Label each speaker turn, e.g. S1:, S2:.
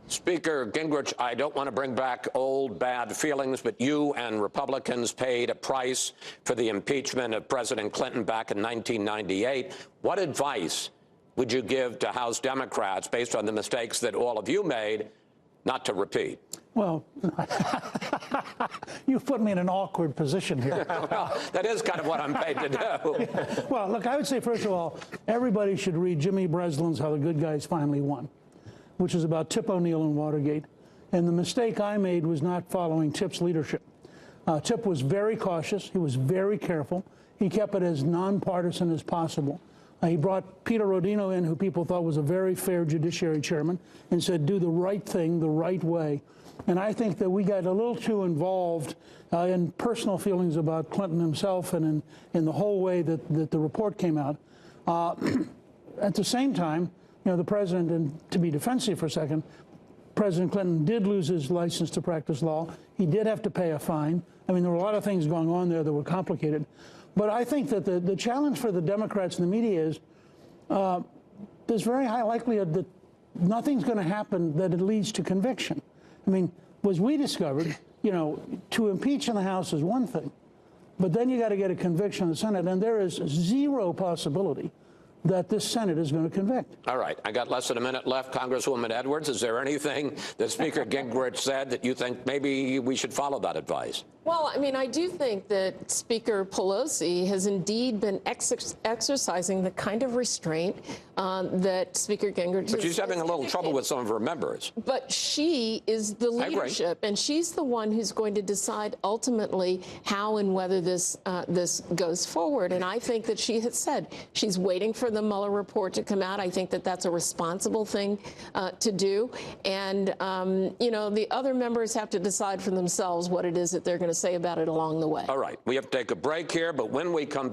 S1: Speaker Gingrich, I don't want to bring back old bad feelings, but you and Republicans paid a price for the impeachment of President Clinton back in 1998. What advice would you give to House Democrats based on the mistakes that all of you made not to repeat?
S2: Well, you put me in an awkward position here.
S1: Well, that is kind of what I'm paid to do.
S2: Well, look, I would say, first of all, everybody should read Jimmy Breslin's How the Good Guys Finally Won, which is about Tip O'Neill and Watergate. And the mistake I made was not following Tip's leadership. Tip was very cautious. He was very careful. He kept it as nonpartisan as possible. He brought Peter Rodino in, who people thought was a very fair judiciary chairman, and said, do the right thing the right way. And I think that we got a little too involved in personal feelings about Clinton himself and in the whole way that the report came out. At the same time, you know, the president, and to be defensive for a second, President Clinton did lose his license to practice law. He did have to pay a fine. I mean, there were a lot of things going on there that were complicated. But I think that the challenge for the Democrats and the media is there's very high likelihood that nothing's going to happen that it leads to conviction. I mean, as we discovered, you know, to impeach in the House is one thing, but then you got to get a conviction in the Senate, and there is zero possibility that this Senate is going to convict.
S1: All right. I got less than a minute left. Congresswoman Edwards, is there anything that Speaker Gingrich said that you think maybe we should follow that advice?
S3: Well, I mean, I do think that Speaker Pelosi has indeed been exercising the kind of restraint that Speaker Gingrich
S1: But she's having a little trouble with some of her members.
S3: But she is the leadership, and she's the one who's going to decide ultimately how and whether this goes forward. And I think that she has said she's waiting for the Mueller report to come out. I think that that's a responsible thing to do. And, you know, the other members have to decide for themselves what it is that they're going to say about it along the way.
S1: All right. We have to take a break here, but when we come